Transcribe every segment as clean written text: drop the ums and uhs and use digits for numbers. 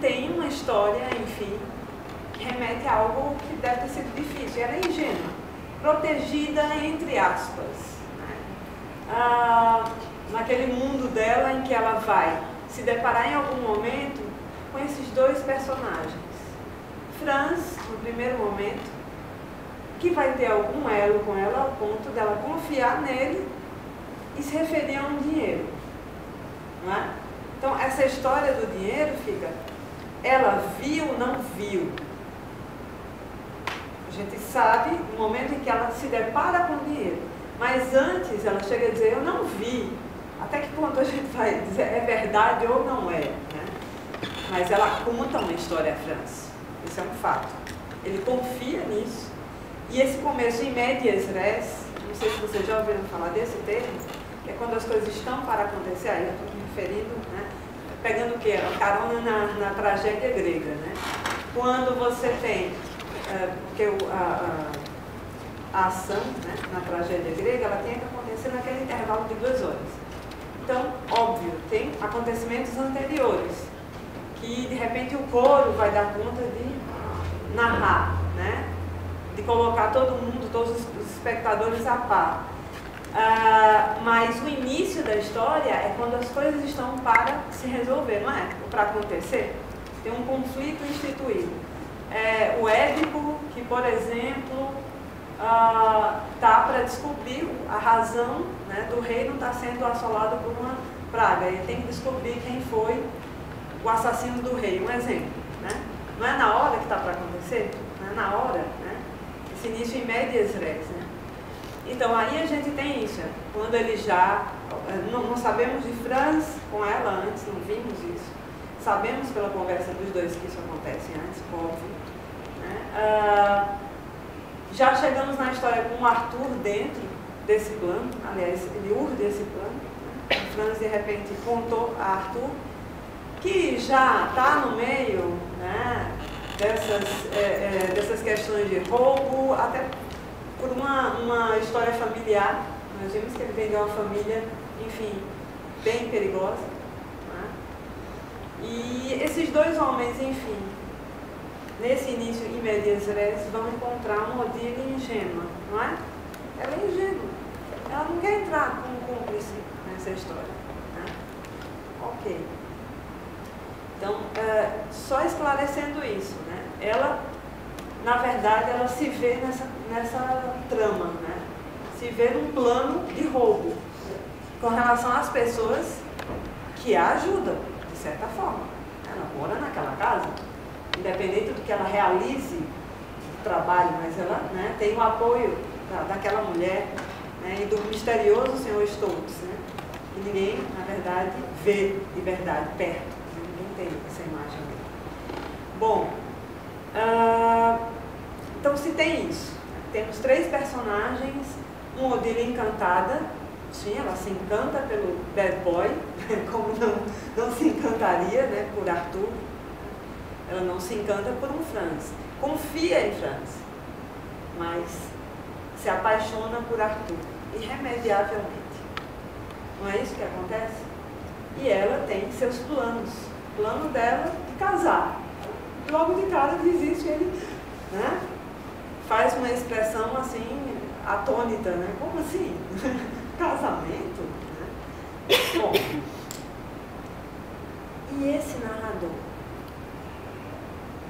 tem uma história, enfim, que remete a algo que deve ter sido difícil. Ela é ingênua, protegida entre aspas, né? Naquele mundo dela em que ela vai se deparar em algum momento com esses dois personagens. Franz, no primeiro momento, que vai ter algum elo com ela ao ponto dela confiar nele e se referir a um dinheiro, não é? Então, essa história do dinheiro fica, ela viu, não viu. A gente sabe no momento em que ela se depara com o dinheiro, mas antes ela chega a dizer, eu não vi. Até que ponto a gente vai dizer, é verdade ou não é, né? Mas ela conta uma história a Franz, isso é um fato. Ele confia nisso. E esse começo em medias res, não sei se vocês já ouviram falar desse termo, é quando as coisas estão para acontecer, aí eu estou me referindo, né, pegando o quê? A carona na tragédia grega, né? Quando você tem, porque a ação, né, na tragédia grega, ela tem que acontecer naquele intervalo de 2 horas. Então, óbvio, tem acontecimentos anteriores, que de repente o coro vai dar conta de narrar, né? De colocar todo mundo, todos os espectadores a par. Mas o início da história é quando as coisas estão para se resolver, não é? Para acontecer. Tem um conflito instituído. O Édipo, que, por exemplo, está para descobrir a razão, né, do reino estar sendo assolado por uma praga. Ele tem que descobrir quem foi o assassino do rei. Um exemplo, né? Não é na hora que está para acontecer? Não é na hora, né? Esse início em medias res, né? Então, aí a gente tem isso, quando ele já... Não sabemos de Franz com ela antes, não vimos isso. Sabemos pela conversa dos dois que isso acontece antes, óbvio, né? Já chegamos na história com o Arthur dentro desse plano, aliás, ele urde esse plano, né? Franz, de repente, contou a Arthur, que já está no meio, né, dessas questões de roubo, até por uma história familiar. Nós vimos que ele vem de uma família, enfim, bem perigosa, né? E esses dois homens, enfim, nesse início em medias res, vão encontrar uma Odile ingênua, não é? Ela é ingênua, ela não quer entrar como cúmplice nessa história, né? Ok. Então, só esclarecendo isso, né? Ela, na verdade, ela se vê nessa trama, né? Se vê num plano de roubo com relação às pessoas que a ajudam, de certa forma. Ela mora naquela casa, independente do que ela realize o trabalho, mas ela, né, tem o apoio daquela mulher, né, e do misterioso senhor Stoltz, né? Que ninguém, na verdade, vê de verdade perto. Tem essa imagem dele. Bom, então se tem isso, temos 3 personagens, uma Odile encantada, sim, ela se encanta pelo bad boy, como não se encantaria, né, por Arthur, ela não se encanta por um Franz, confia em Franz, mas se apaixona por Arthur, irremediavelmente. Não é isso que acontece? E ela tem seus planos. O plano dela de casar. Logo de cara diz isso, ele, né, faz uma expressão assim, atônita, né? Como assim? Casamento? Né? Bom, e esse narrador?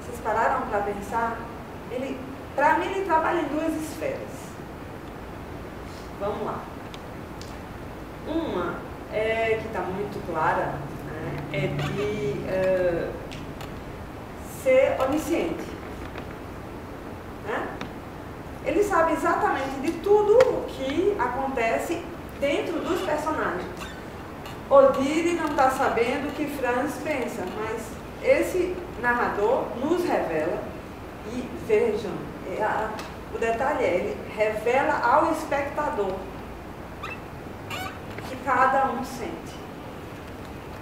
Vocês pararam para pensar? Para mim, ele trabalha em 2 esferas. Vamos lá. Uma que está muito clara, é de ser onisciente, né? Ele sabe exatamente de tudo o que acontece dentro dos personagens. Odile não está sabendo o que Franz pensa, mas esse narrador nos revela, e vejam, o detalhe ele revela ao espectador o que cada um sente.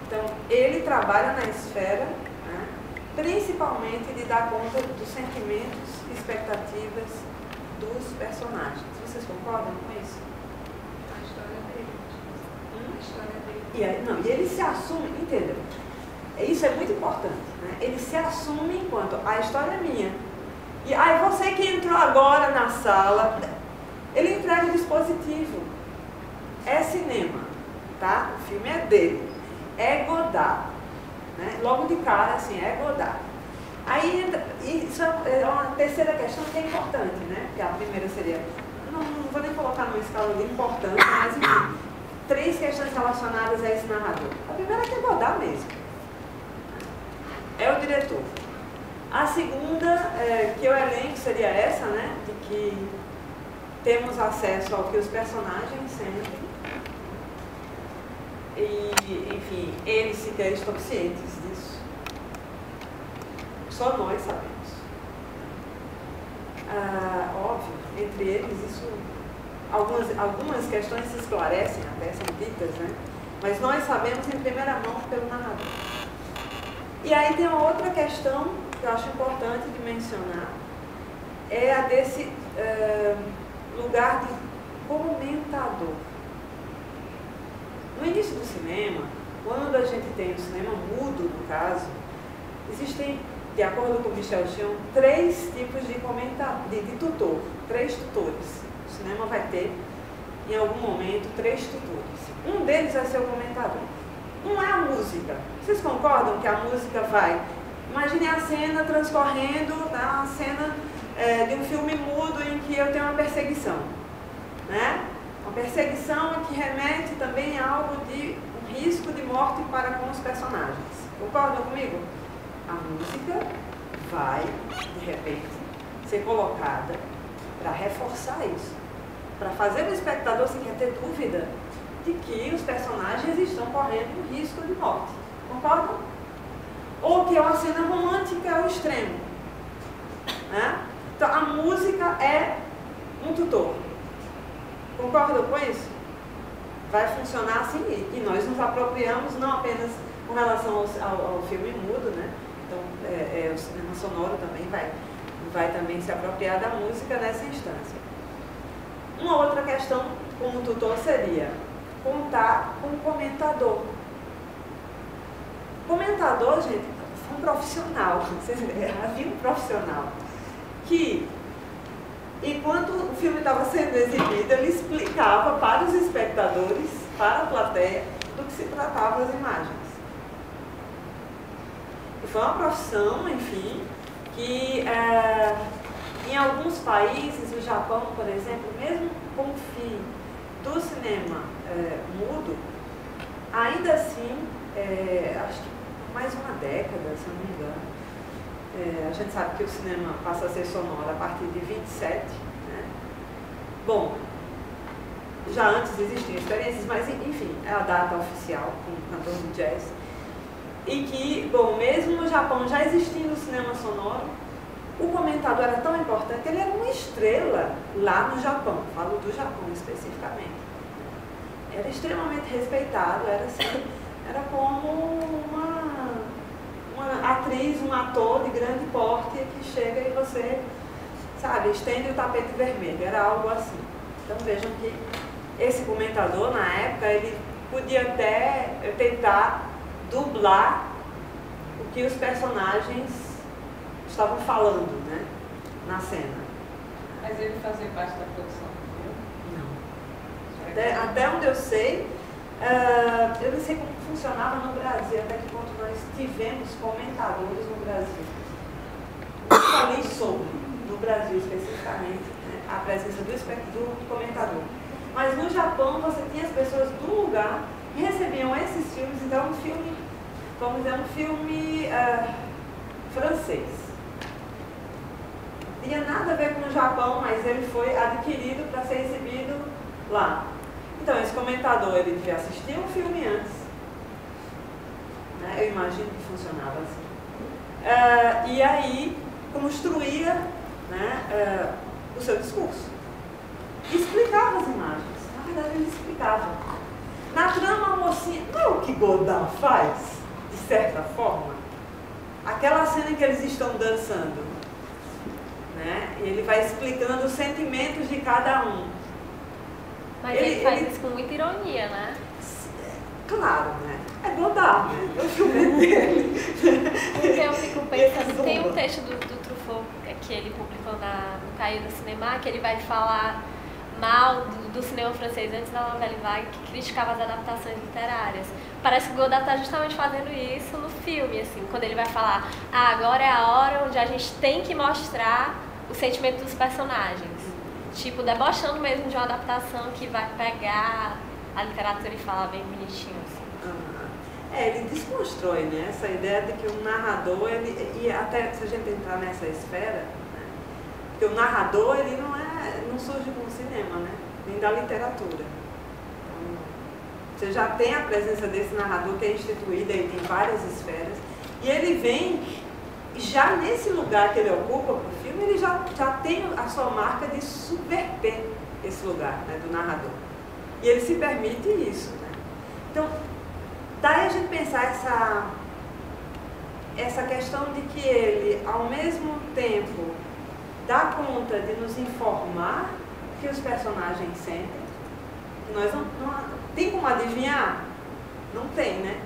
Então, ele trabalha na esfera, né, principalmente de dar conta dos sentimentos e expectativas dos personagens. Vocês concordam com isso? A história dele. A história dele. E ele se assume, entendeu? Isso é muito importante, né? Ele se assume enquanto a história é minha. E aí você que entrou agora na sala, ele entrega o dispositivo. É cinema, tá? O filme é dele. É Godard. Né? Logo de cara, assim, é Godard. Aí, isso é uma terceira questão que é importante, né? Porque a primeira seria, não vou nem colocar numa escala de importância, mas enfim, 3 questões relacionadas a esse narrador. A primeira é que é Godard mesmo. É o diretor. A segunda, que eu elenco, seria essa, né? De que temos acesso ao que os personagens sentem. E, enfim, eles sequer estão cientes disso. Só nós sabemos. Óbvio, entre eles, isso, algumas questões se esclarecem, até são ditas, né? Mas nós sabemos em primeira mão pelo narrador. E aí tem uma outra questão que eu acho importante de mencionar, é a desse lugar de comentador. No início do cinema, quando a gente tem o cinema mudo, no caso, existem, de acordo com Michel Chion, 3 tipos de tutor, 3 tutores. O cinema vai ter, em algum momento, 3 tutores. Um deles vai ser o comentador. Um é a música. Vocês concordam que a música vai... Imagine a cena transcorrendo, tá? A cena de um filme mudo em que eu tenho uma perseguição, né? Uma perseguição que remete também a algo de um risco de morte para com os personagens. Concordam comigo? A música vai, de repente, ser colocada para reforçar isso, para fazer o espectador sequer ter dúvida de que os personagens estão correndo um risco de morte. Concordam? Ou que é uma cena romântica ao extremo. Né? Então, a música é um tutor. Concordam com isso? Vai funcionar assim, e nós nos apropriamos não apenas com relação ao filme mudo, né? Então, o cinema sonoro também vai também se apropriar da música nessa instância. Uma outra questão como tutor seria contar com o comentador. Comentador, gente, foi um profissional, havia um profissional que, enquanto o filme estava sendo exibido, ele explicava para os espectadores, para a plateia, do que se tratava as imagens. E foi uma profissão, enfim, que em alguns países, no Japão, por exemplo, mesmo com o fim do cinema mudo, ainda assim, acho que mais uma década, se eu não me engano, a gente sabe que o cinema passa a ser sonoro a partir de 27, né? Bom, já antes existiam experiências, mas enfim, é a data oficial com o cantor de jazz. E que, bom, mesmo no Japão já existindo o cinema sonoro, o comentador era tão importante, ele era uma estrela lá no Japão, falo do Japão especificamente. Era extremamente respeitado, era como uma atriz, um ator de grande porte que chega e você, sabe, estende o tapete vermelho, era algo assim. Então vejam que esse comentador, na época, ele podia até tentar dublar o que os personagens estavam falando, né, na cena. Mas ele fazia parte da produção do filme? Não. Até onde eu sei, eu não sei como funcionava no Brasil, até que ponto nós tivemos comentadores no Brasil. Eu falei sobre, no Brasil especificamente, né, a presença do comentador. Mas no Japão você tinha as pessoas do lugar que recebiam esses filmes, então um filme, vamos dizer, um filme francês. Não tinha nada a ver com o Japão, mas ele foi adquirido para ser exibido lá. Então esse comentador, ele devia assistir um filme antes, né? Eu imagino que funcionava assim. E aí construía, né, o seu discurso. Explicava as imagens. Na verdade, ele explicava. Na trama, a mocinha, não é o que Godard faz, de certa forma? Aquela cena em que eles estão dançando, né? E ele vai explicando os sentimentos de cada um. Mas ele faz isso com muita ironia, né? Claro, né? É Godard, né? O filme dele. Porque eu fico pensando, tem um texto do Truffaut que ele publicou no Cahiers do Cinema, que ele vai falar mal do cinema francês antes da Nouvelle Vague, que criticava as adaptações literárias. Parece que o Godard está justamente fazendo isso no filme, assim, quando ele vai falar, agora é a hora onde a gente tem que mostrar o sentimento dos personagens. Tipo, debochando mesmo de uma adaptação que vai pegar a literatura e falar bem bonitinho, assim. Ele desconstrói, né, essa ideia de que o narrador, e até se a gente entrar nessa esfera, né, que o narrador, ele não surge com o cinema, né, nem da literatura. Então, você já tem a presença desse narrador que é instituída em várias esferas, e ele vem, já nesse lugar que ele ocupa para o filme, ele já tem a sua marca de subverter esse lugar, né, do narrador. E ele se permite isso, né. Então, daí a gente pensar essa questão de que ele, ao mesmo tempo, dá conta de nos informar o que os personagens sentem, que nós não tem como adivinhar? Não tem, né?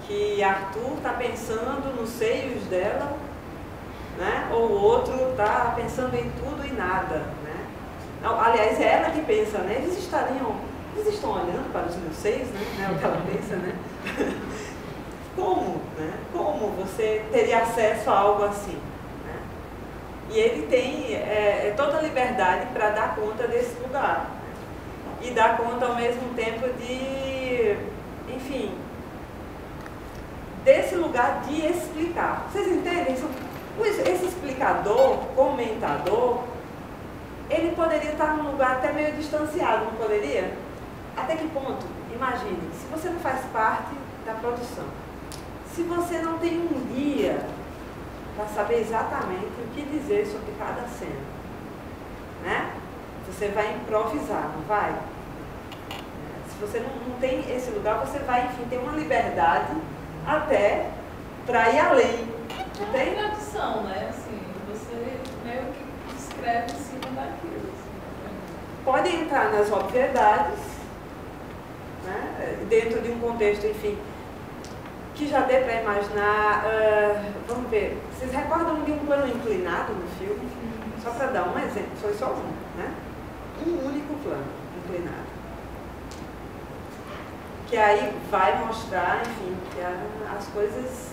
Que Arthur está pensando nos seios dela, né? Ou o outro está pensando em tudo e nada, né? Aliás, é ela que pensa, né? Eles estão olhando para os meus seios, né? É o que ela pensa, né? Como, né? Como você teria acesso a algo assim, né? E ele tem toda a liberdade para dar conta desse lugar, né? E dar conta ao mesmo tempo de, enfim, desse lugar de explicar. Vocês entendem? Esse explicador, comentador, ele poderia estar num lugar até meio distanciado, não poderia? Até que ponto? Imagine, se você não faz parte da produção, se você não tem um guia para saber exatamente o que dizer sobre cada cena, né? Você vai improvisar, não vai? Se você não tem esse lugar, você vai, enfim, ter uma liberdade até para ir além. Não tem? É tradução, né? Assim, você meio que escreve em cima daquilo. Assim. Pode entrar nas obviedades, né? Dentro de um contexto, enfim, que já dê para imaginar. Vamos ver, vocês recordam de um plano inclinado no filme? Só para dar um exemplo, foi só um, né? Um único plano inclinado. Que aí vai mostrar, enfim, que as coisas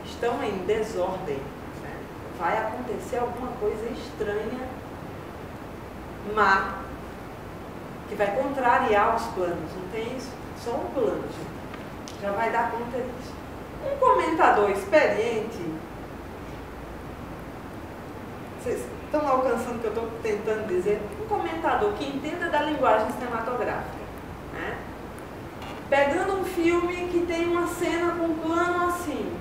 estão em desordem, né? Vai acontecer alguma coisa estranha, má, que vai contrariar os planos, não tem isso? Só um plano, gente. Já vai dar conta disso. Um comentador experiente, vocês estão alcançando o que eu estou tentando dizer? Um comentador que entenda da linguagem cinematográfica, né? Pegando um filme que tem uma cena com um plano assim,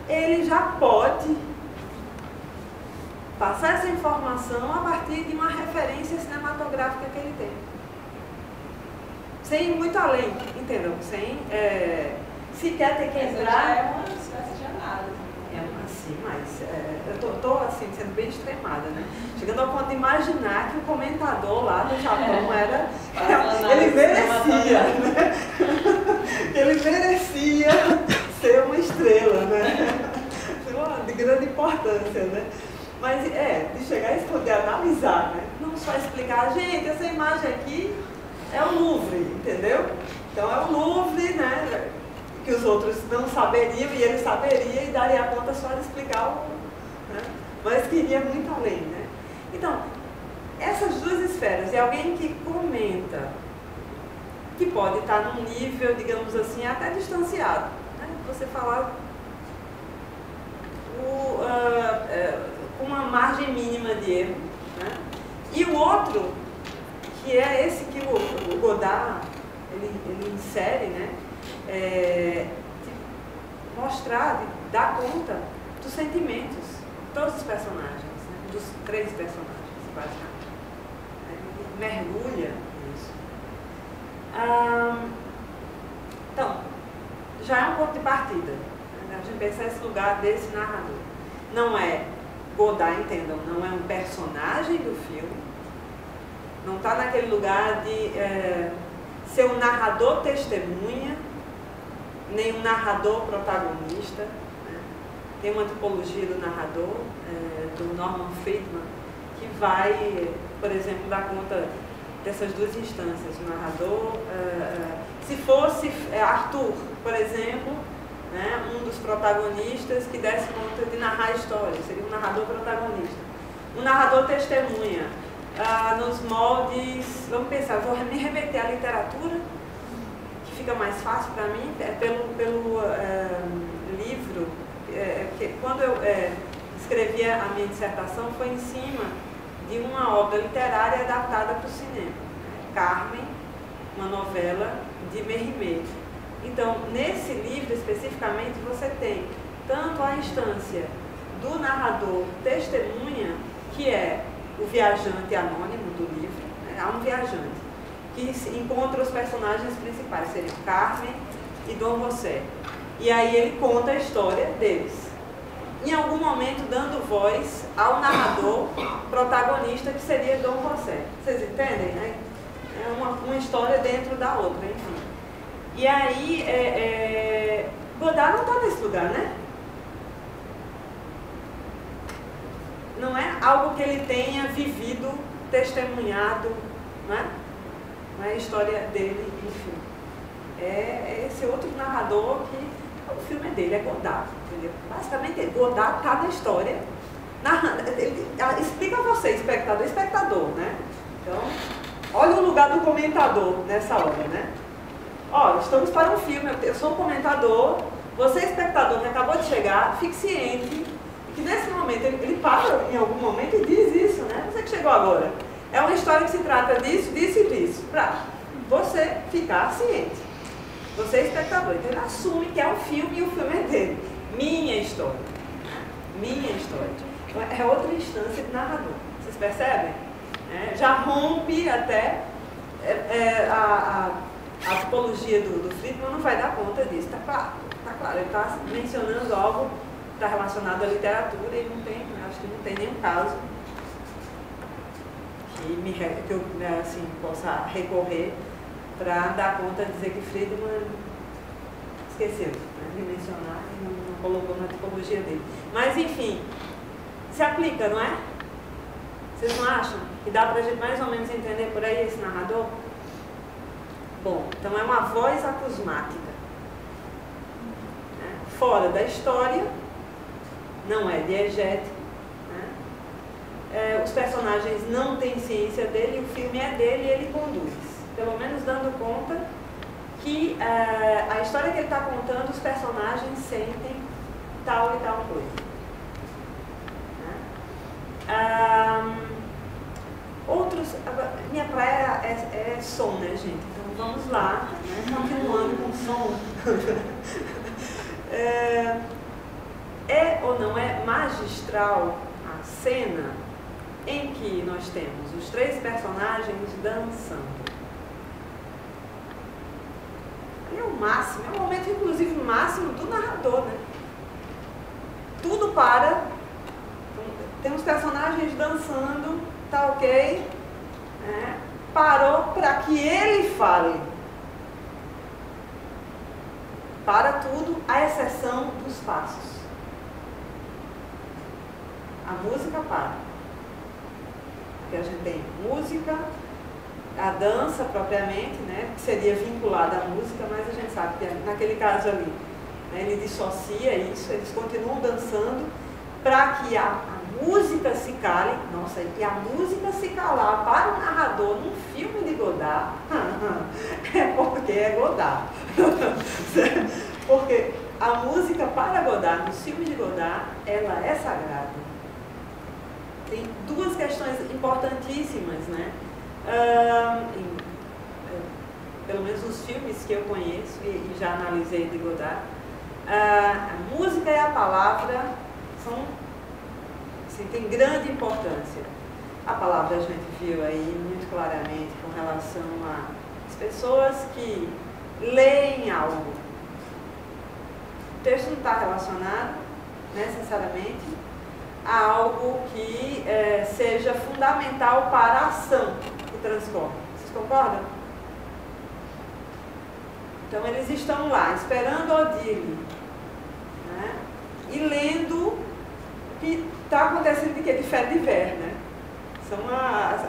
ele já pode passar essa informação a partir de uma referência cinematográfica que ele tem. Sem ir muito além, entendeu? Sem sequer ter que entrar. Já é uma espécie de análise. Assim, mas eu estou assim, sendo bem extremada, né? Chegando ao ponto de imaginar que o comentador lá do Japão era. Ele merecia, né? Ele merecia ser uma estrela, né? De grande importância, né? Mas de chegar e poder analisar, né? Não só explicar, gente, essa imagem aqui é o Louvre, entendeu? Então é o Louvre, né? Que os outros não saberiam e ele saberia e daria conta só de explicar né? Mas queria muito além, né? Então, essas duas esferas, é alguém que comenta, que pode estar num nível, digamos assim, até distanciado, né? Você falar com uma margem mínima de erro, né? E o outro, que é esse que o Godard ele insere, né? Mostrar, dar conta dos sentimentos de todos os personagens, né? Dos 3 personagens, basicamente. Ele mergulha nisso. Então, já é um ponto de partida, né? A gente pensar esse lugar desse narrador. Não é Godard, entendam, não é um personagem do filme, não está naquele lugar de ser um narrador testemunha, nenhum narrador protagonista, né? Tem uma tipologia do narrador, do Norman Friedman, que vai, por exemplo, dar conta dessas duas instâncias, o narrador. Se fosse Arthur, por exemplo, né, um dos protagonistas que desse conta de narrar a história, seria um narrador protagonista. Um narrador testemunha, nos moldes, vamos pensar, vou me remeter à literatura, que fica mais fácil para mim, pelo livro, que quando eu escrevi a minha dissertação foi em cima de uma obra literária adaptada para o cinema, Carmen, uma novela de Mérimée. Então, nesse livro especificamente, você tem tanto a instância do narrador testemunha, que é o viajante anônimo do livro, né? Há um viajante que encontra os personagens principais, seriam Carmen e Dom José. E aí ele conta a história deles. Em algum momento dando voz ao narrador protagonista, que seria Dom José. Vocês entendem, né? É uma história dentro da outra, enfim. E aí, Godard não está nesse lugar, né? Não é algo que ele tenha vivido, testemunhado, né? Não é a história dele, enfim. É esse outro narrador que o filme é dele, é Godard, entendeu? Basicamente, Godard está na história, ele explica a você, espectador, né? Então, olha o lugar do comentador nessa obra, né? Ó, estamos para um filme, eu sou um comentador, você espectador que acabou de chegar, fique ciente que nesse momento, ele para em algum momento e diz isso, né? Você que chegou agora. É uma história que se trata disso, disso e disso, para você ficar ciente. Você é espectador, então ele assume que é um filme e o filme é dele. Minha história. Minha história. Então, é outra instância de narrador. Vocês percebem? Já rompe até a tipologia do Friedman não vai dar conta disso. Está claro, ele está mencionando algo que está relacionado à literatura e não tem, acho que não tem nenhum caso que eu assim, possa recorrer para dar conta de dizer que Friedman esqueceu, né, de mencionar e não colocou na tipologia dele. Mas, enfim, se aplica, não é? Vocês não acham que dá para a gente mais ou menos entender por aí esse narrador? Bom, então é uma voz acusmática, né? Fora da história, não é diegético, né? Os personagens não têm ciência dele, o filme é dele e ele conduz, pelo menos dando conta que a história que ele está contando, os personagens sentem tal e tal coisa. Minha praia é som, né, gente? Então vamos lá, né? Continuando com som. É ou não é magistral a cena em que nós temos os três personagens dançando? É o máximo, é o momento inclusive máximo do narrador, né? Tudo para, tem os personagens dançando, tá ok, parou para que ele fale. Para tudo, à exceção dos passos. A música para. Porque a gente tem música, a dança propriamente, né, que seria vinculada à música, mas a gente sabe que naquele caso ali, né, ele dissocia isso, eles continuam dançando para que a música se cale. Nossa, e a música se calar para o narrador num filme de Godard, é porque é Godard. Porque a música para Godard, nos filmes de Godard, ela é sagrada. Tem duas questões importantíssimas, né? Pelo menos os filmes que eu conheço e já analisei de Godard, a música e a palavra são, assim, tem grande importância. A palavra a gente viu aí muito claramente com relação às pessoas que leem algo. O texto não está relacionado necessariamente a algo que seja fundamental para a ação que transcorre. Vocês concordam? Então eles estão lá, esperando Odile, né? E lendo o que está acontecendo de fé de ver, né? São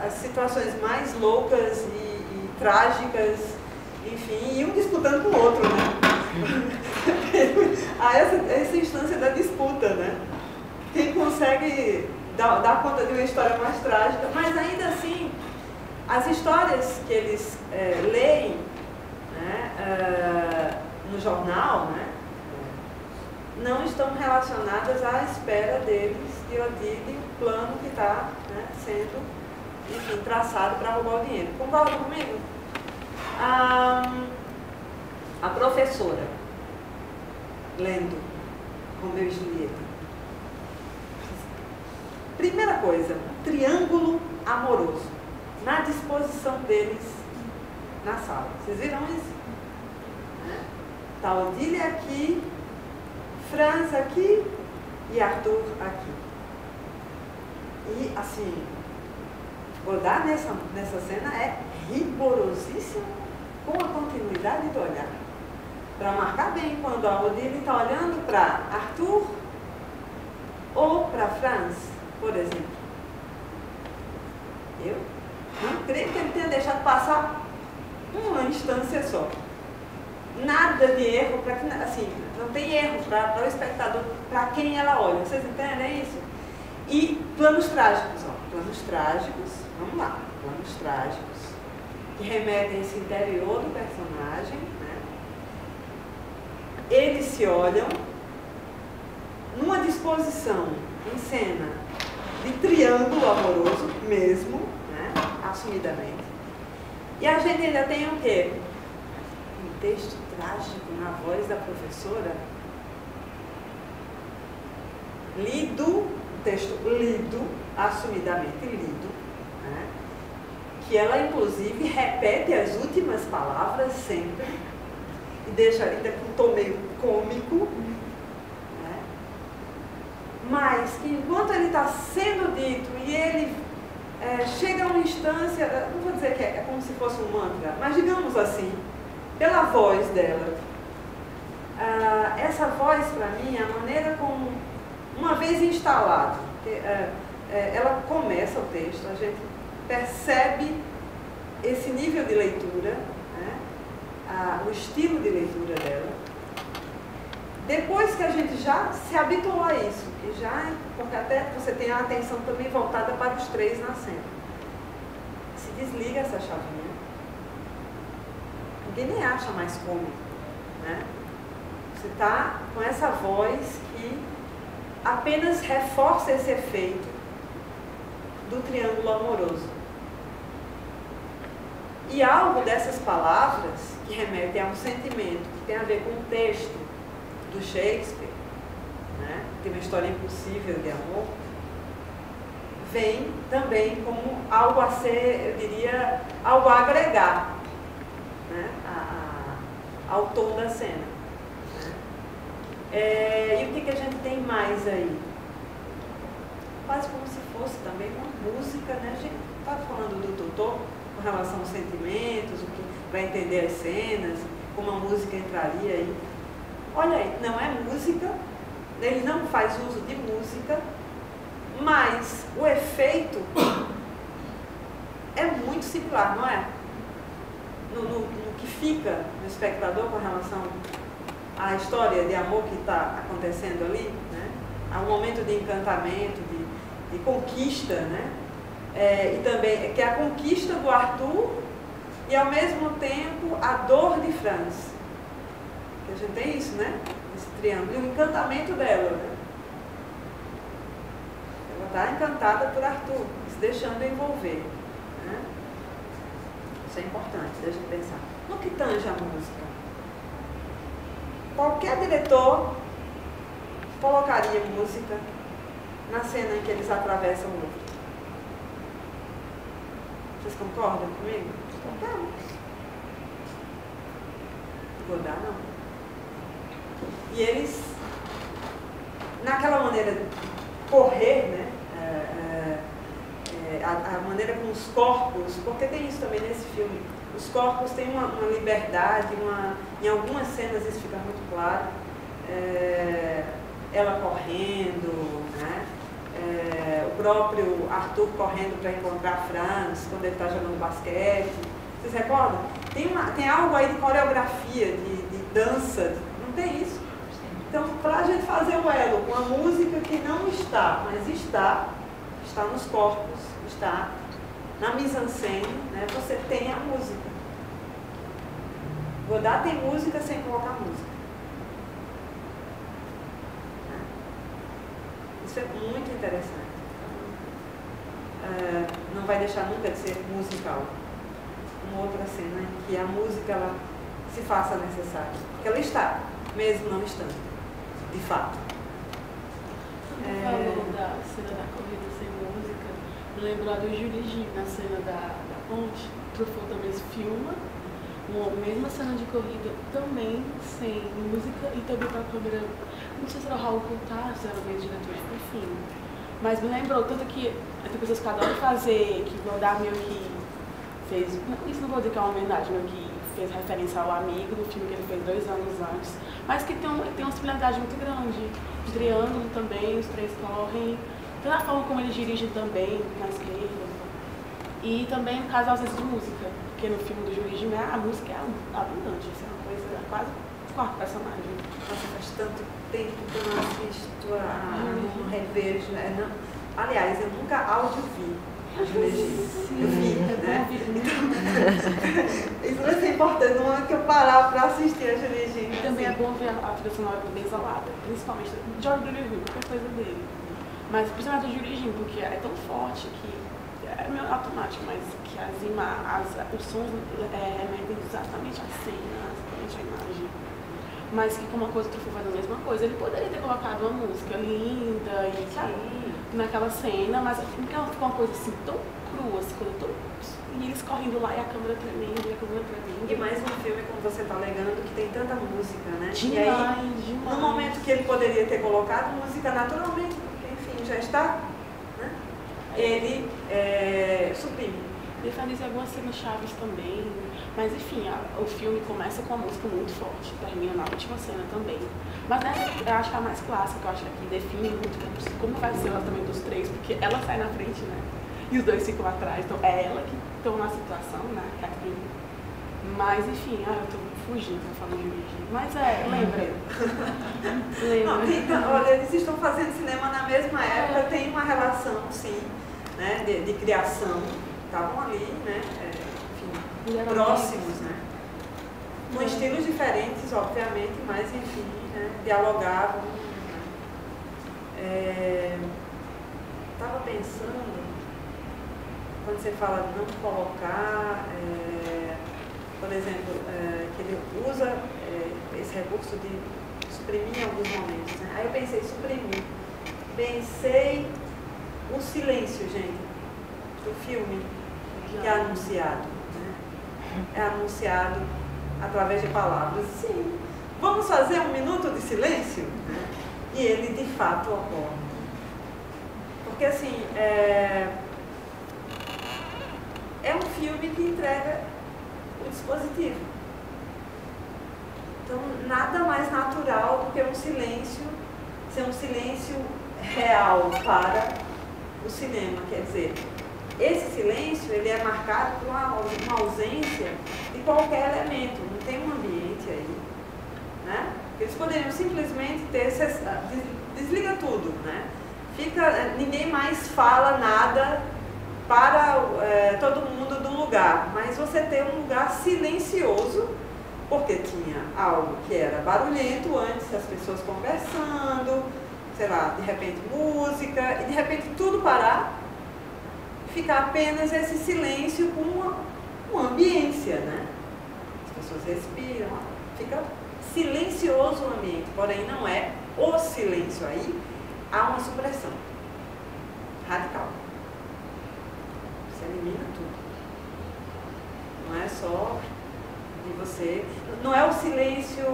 as situações mais loucas e trágicas, enfim, e um disputando com o outro, né? Há essa instância da disputa, né? Quem consegue dar conta de uma história mais trágica, mas ainda assim, as histórias que eles leem, né, no jornal, né, não estão relacionadas à espera deles de Odile, o plano que está, né, sendo, enfim, traçado para roubar o dinheiro. Concorda comigo? A professora, lendo Romeu e Julieta. Primeira coisa, um triângulo amoroso na disposição deles na sala. Vocês viram isso? Está Odile aqui, Franz aqui e Arthur aqui. E, assim, Godard nessa cena é rigorosíssimo com a continuidade do olhar. Para marcar bem quando a Odile está olhando para Arthur ou para Franz, por exemplo. Eu não creio que ele tenha deixado passar uma instância só. Nada de erro, para que, assim, não tem erro para o espectador, para quem ela olha. Vocês entendem isso? E planos trágicos, ó. Planos trágicos, vamos lá, planos trágicos, que remetem a esse interior do personagem, né? Eles se olham numa disposição em cena de triângulo amoroso mesmo, né? Assumidamente. E a gente ainda tem o quê? Um texto trágico na voz da professora, lido, um texto lido, assumidamente lido, né? Que ela inclusive repete as últimas palavras sempre e deixa ainda com um tom meio cômico, né? Mas que enquanto ele está sendo dito e ele chega a uma instância, não vou dizer que é como se fosse um mantra, mas digamos assim, pela voz dela. Essa voz, para mim, é a maneira como, uma vez instalado, ela começa o texto, a gente percebe esse nível de leitura, né? O estilo de leitura dela. Depois que a gente já se habituou a isso, porque até você tem a atenção também voltada para os três na cena. Se desliga essa chavinha. Ninguém nem acha mais cômico, né? Você está com essa voz que apenas reforça esse efeito do triângulo amoroso. E algo dessas palavras que remetem a um sentimento que tem a ver com o texto do Shakespeare, né? Tem uma história impossível de amor, vem também como algo a ser, eu diria, algo a agregar, né? Ao tom da cena, né? E o que a gente tem mais aí? Quase como se fosse também uma música, né? A gente está falando do Totó com relação aos sentimentos, para entender as cenas, como a música entraria aí. Olha aí, não é música, ele não faz uso de música, mas o efeito é muito similar, não é? No que fica no espectador com relação à história de amor que está acontecendo ali, né? Há um momento de encantamento, de conquista, né? E também que é a conquista do Arthur e ao mesmo tempo a dor de Franz. A gente tem isso, né? Esse triângulo, e o encantamento dela, né? Ela está encantada por Arthur, se deixando envolver, né? Isso é importante, deixa eu pensar. No que tange a música, qualquer diretor colocaria música na cena em que eles atravessam o outro. Vocês concordam comigo? Qualquer um. Godard não. E eles, naquela maneira de correr, né, a maneira como os corpos, porque tem isso também nesse filme, os corpos têm uma liberdade, em algumas cenas isso fica muito claro, ela correndo, né? O próprio Arthur correndo para encontrar Franz quando ele está jogando basquete. Vocês recordam? Tem algo aí de coreografia, de dança, não tem isso? Então, para a gente fazer o elo com a música que não está, mas está nos corpos, está na mise-en-scène, né? Você tem a música. Godard tem música sem colocar música. Isso é muito interessante. Não vai deixar nunca de ser musical. Uma outra cena em que a música ela se faça necessária. Porque ela está, mesmo não estando, de fato. Você falou da cena da corrida sem música. Eu lembro lá do Julie G, na cena da ponte. Truffaut também se filma. Uma mesma cena de corrida, também sem música e também com a câmera. Não sei se era o Raul Coulthard, se era o mesmo diretor, enfim. Mas me lembrou, tanto que tem pessoas que adoram fazer, que Godard meio que fez. Isso não vou dizer que é uma homenagem, meio que fez referência ao Amigo, do filme que ele fez 2 anos antes. Mas que tem uma similaridade muito grande. O triângulo também, os três correm. Tem a forma como eles dirigem também, na esquerda. E também o caso da ausência de música. Porque no filme do Julie Gimé, a música é abundante, isso é uma coisa quase o quarto personagem. Nossa, faz tanto tempo que eu não assisto, não revejo. Não. Aliás, eu nunca vi a Julie Gimé. Eu vi, né? Isso vai ser importante, no momento que eu parar para assistir a Julie Gimé. Também é bom ver a trilha sonora bem isolada, principalmente de Georges Delerue, qualquer coisa dele. Mas principalmente a Julie Gimé, porque é tão forte que é meio automático, mas que os sons remetem exatamente à cena, exatamente à imagem. Mas que como uma coisa que o Truffaut faz a mesma coisa, ele poderia ter colocado uma música linda e naquela cena, mas porque ela ficou uma coisa assim tão crua, assim, e eles correndo lá e a câmera tremendo, E mais um filme, como você está alegando, que tem tanta música, né? Demais, e aí, demais. No momento que ele poderia ter colocado música naturalmente, porque enfim, já está, né? Ele suprime. Ele faz algumas cenas chaves também, mas enfim, o filme começa com a música muito forte, termina na última cena também. Mas eu acho que a mais clássica, eu acho que define muito como vai ser o relacionamento dos três, porque ela sai na frente, né? E os dois ficam atrás, então é ela que estão na situação, né? Catherine. Mas enfim, eu tô fugindo pra falar de origem. Mas lembra. Não, olha, eles estão fazendo cinema na mesma época, tem uma relação, sim, né, de criação. Estavam ali, né, enfim, próximos, né, com estilos diferentes, obviamente, mas enfim, né, dialogavam. Estava pensando, quando você fala de não colocar, por exemplo, que ele usa esse recurso de suprimir em alguns momentos, né? Aí eu pensei, suprimir. Pensei o silêncio, gente, do filme. Que é anunciado, né? É anunciado através de palavras. Sim, vamos fazer 1 minuto de silêncio? Né? E ele de fato ocorre. Porque assim, é um filme que entrega o dispositivo. Então, nada mais natural do que um silêncio, ser um silêncio real para o cinema, quer dizer. Esse silêncio, ele é marcado por uma ausência de qualquer elemento, não tem um ambiente aí, né? Eles poderiam simplesmente desliga tudo, né? Ninguém mais fala nada para todo mundo do lugar, mas você tem um lugar silencioso, porque tinha algo que era barulhento antes, as pessoas conversando, sei lá, de repente música, e de repente tudo parar, ficar apenas esse silêncio com uma ambiência, né? As pessoas respiram, fica silencioso o ambiente, porém não é o silêncio, aí há uma supressão radical. Você elimina tudo. Não é só de você... Não é o silêncio...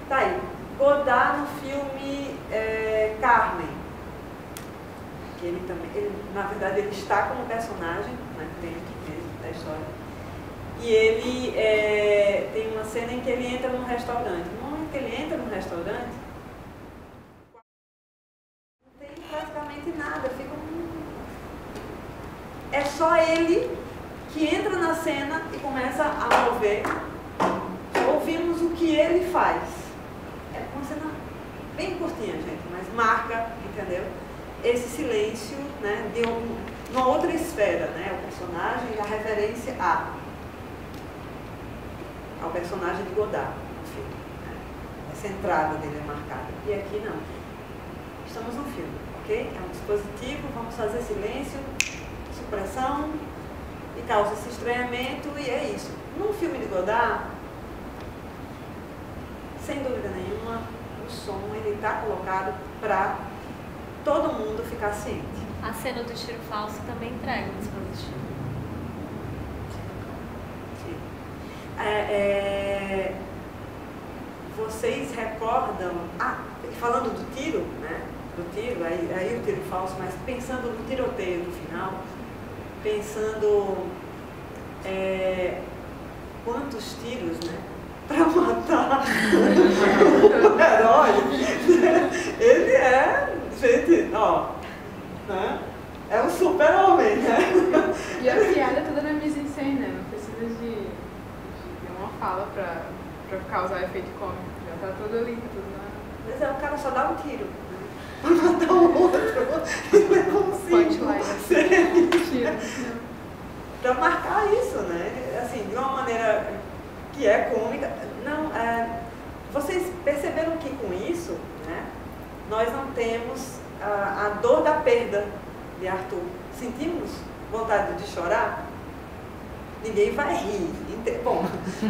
tá aí. Godard no filme Carmen. que ele também, na verdade, ele está como personagem, né, dentro mesmo da história. E ele tem uma cena em que ele entra num restaurante. No momento que ele entra num restaurante, não tem praticamente nada, é só ele que entra na cena e começa a mover. Ouvimos o que ele faz. É uma cena bem curtinha, gente, mas marca, entendeu? Esse silêncio, né, de uma outra esfera, né? O personagem e a referência ao personagem de Godard, no filme. Né? Essa entrada dele é marcada. E aqui não. Estamos no filme, ok? É um dispositivo, vamos fazer silêncio, supressão, e causa esse estranhamento, e é isso. Num filme de Godard, sem dúvida nenhuma, o som ele está colocado para todo mundo ficar ciente. A cena do tiro falso também entrega o dispositivo. Sim. Vocês recordam, falando do tiro, né? Do tiro, aí o tiro falso, mas pensando no tiroteio no final, pensando quantos tiros, né? Para matar o herói. Ele é, gente, ó, né? É um super-homem, né? E a piada é toda na mise-en-scène, né? Não precisa de uma fala para causar efeito cômico. Já tá tudo ali, tudo na... Mas o cara só dá um tiro, né? Para matar o outro. Ele consigo para marcar isso, né? Assim, de uma maneira que é cômica. Não, vocês perceberam que com isso, né, nós não temos a dor da perda de Arthur. Sentimos vontade de chorar? Ninguém vai rir. Bom, sim,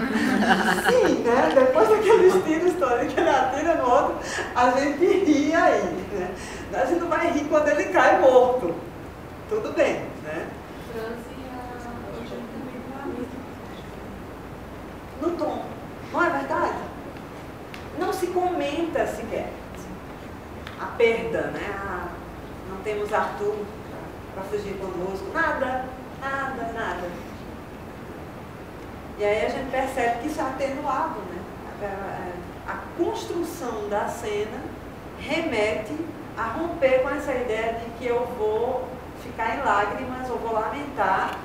né? Depois daquele estilo histórico que ele atira no outro, a gente ri aí, né? A gente não vai rir quando ele cai morto. Tudo bem, né? No tom. Não é verdade? Não se comenta sequer a perda, né? Não temos Arthur para fugir conosco. Nada, nada, nada. E aí a gente percebe que isso é atenuado, né? A construção da cena remete a romper com essa ideia de que eu vou ficar em lágrimas, eu vou lamentar.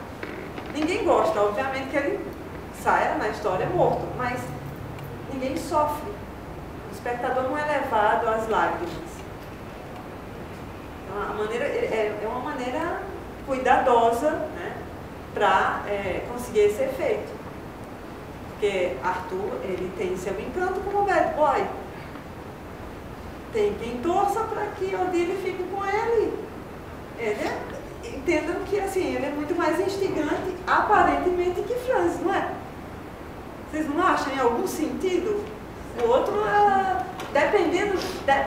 Ninguém gosta, obviamente, que ele saia na história morto, mas ninguém sofre. O espectador não é levado às lágrimas. Então, é uma maneira cuidadosa, né, para conseguir esse efeito. Porque Arthur, ele tem seu encanto como bad boy. Tem quem torça para que Odile fique com ele. Entendam que assim, ele é muito mais instigante, aparentemente, que Franz, não é? Vocês não acham em algum sentido? O outro, dependendo, né?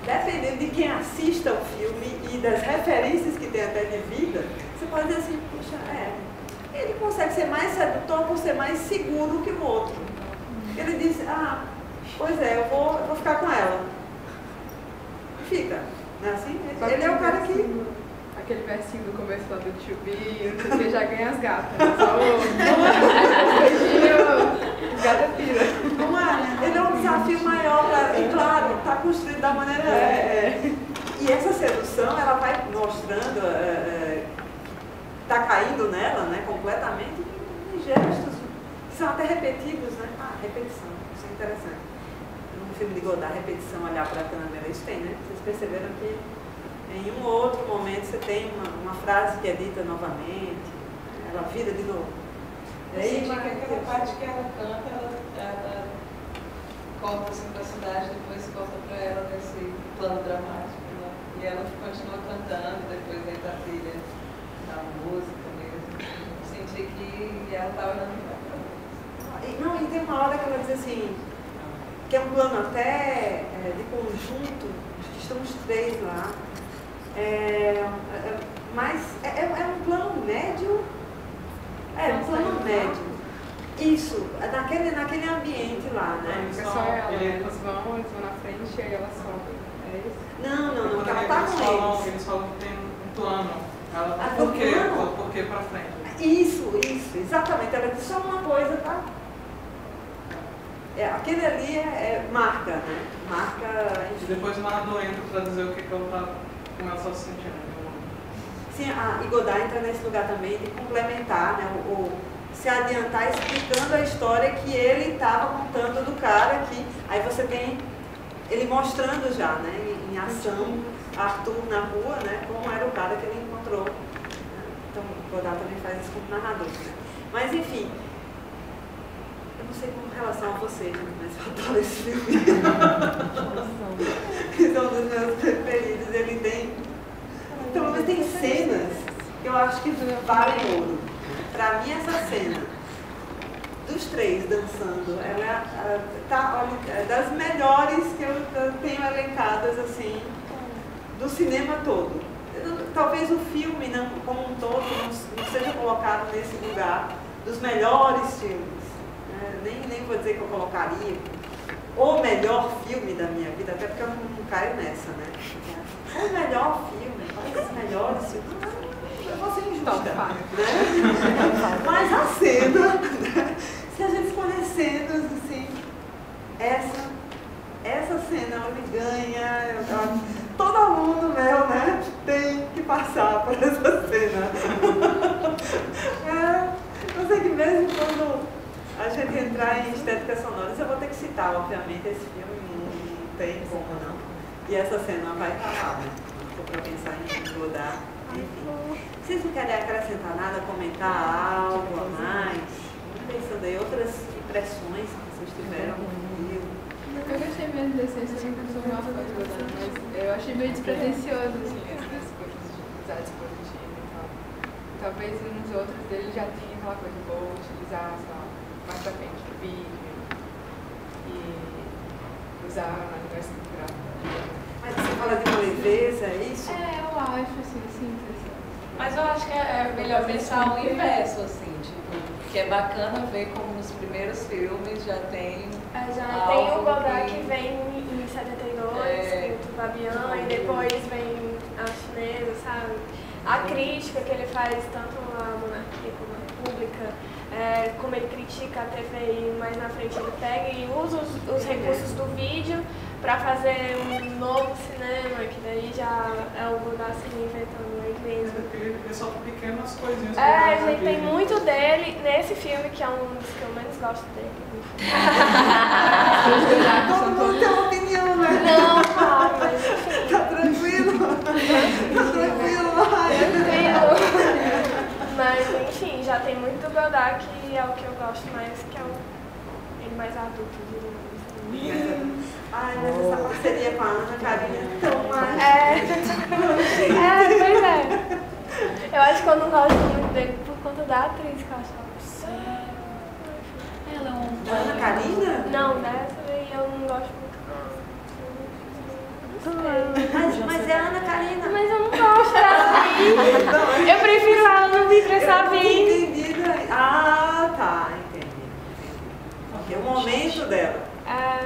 Dependendo de quem assista o filme e das referências que tem até de vida, você pode dizer assim, puxa, ele consegue ser mais sedutor por ser mais seguro que o outro. Ele diz, pois é, eu vou ficar com ela. E fica, não é assim? Ele é o cara que... Aquele versinho do começo lá do Tio Bill, que já ganha as gatas. Só o gata pira. Não é? Ele é um desafio maior, e claro, está construído da maneira... E essa sedução, ela vai mostrando... está caindo nela, né, completamente, em gestos que são até repetidos, né? Repetição, isso é interessante. No filme de Godard, repetição, olhar para a câmera, isso tem, né? Vocês perceberam que em um ou outro momento você tem uma frase que é dita novamente, ela vira de novo. E aí, aquela parte que ela canta, ela corta assim para a cidade, depois corta para ela nesse plano dramático, né? E ela continua cantando, depois entra a trilha da música mesmo. Senti que ela estava olhando para ela. Não, e tem uma hora que ela diz assim, que é um plano até de conjunto, acho que estão os três lá, mas é um plano médio, um plano médio. Isso, naquele ambiente lá, né? É só ela, eles vão na frente e aí ela sobe. É isso? Não, que ela tá com eles. Eles falam que tem um plano. Ela Ah, por quê? plano? Por quê pra frente? Isso, exatamente. Ela diz só uma coisa, tá? Aquele ali marca, né? Marca. E depois o narrador entra pra dizer o que ela tá com ela só se sentindo. Sim, e Godard entra nesse lugar também de complementar, né? Se adiantar explicando a história que ele estava contando do cara que aí você tem ele mostrando já, né? Em ação, Arthur na rua, né? Como era o cara que ele encontrou. Então, Godard também faz isso como narrador, né? Mas enfim. Eu não sei com relação a vocês, mas eu adoro esse filme. Esse é um dos meus preferidos. Ele tem. Então, mas tem cenas que eu acho que valem ouro. Pra mim, essa cena dos três dançando, ela é das melhores que eu tenho elencadas assim, do cinema todo. Talvez o filme, não, como um todo, não seja colocado nesse lugar dos melhores filmes. Nem vou dizer que eu colocaria o melhor filme da minha vida, até porque eu não caio nessa, né? O melhor filme, quais os melhores filmes? Eu vou ser injusta, né? Mas a cena, né? Se a gente escolher cenas, assim, essa cena ela me ganha, todo aluno meu, né, tem que passar por essa cena. Eu sei que mesmo quando a gente entrar em estéticas sonoras, eu vou ter que citar, obviamente, esse filme, não tem como não. E essa cena vai estar lá, né? Se for para pensar em Godard, enfim. Vocês não querem acrescentar nada, comentar algo a mais? Pensando aí, outras impressões que vocês tiveram no filme? Eu gostei mesmo da essência, eu não sou uma coisa, mas eu achei meio despretensioso, assim, as coisas de usar dispositivo e tal. Talvez nos outros dele já tinha aquela coisa, vou utilizar, sei lá, mais pra frente o vídeo e usar na linguagem gráfica. Mas você fala de uma leveza, é isso? Eu acho, assim, sim. Mas eu acho que é melhor pensar o inverso, assim, tipo, que é bacana ver como nos primeiros filmes já tem. Já tem o Godard que vem em 72, o Babian, e depois vem a chinesa, sabe? A crítica que ele faz tanto à monarquia como à república, como ele critica a TV, mais na frente ele pega e usa os recursos do vídeo para fazer um novo cinema, que daí já é o Godard se reinventando ele mesmo. Ele só pequenas coisinhas. Gente, tem muito dele nesse filme, que é um dos que eu menos gosto dele. Todo mundo tem uma opinião, né? Não, claro, mas enfim. Tá tranquilo? Tá tranquilo, vai. Mas enfim, já tem muito do Godard que é o que eu gosto mais, que é ele mais adulto, diria. Ai, mas essa parceria com a Ana Karina é tão mais. Pois é. Eu acho que eu não gosto muito dele por conta da atriz que eu acho. Ela é um. Da Ana Karina? Não, dessa daí eu não gosto muito. Mas é a Ana Karina. Mas eu não gosto dela aí. Eu prefiro ela no Vitor Savim. Entendido. Ah, tá, entendi. Porque é o momento dela.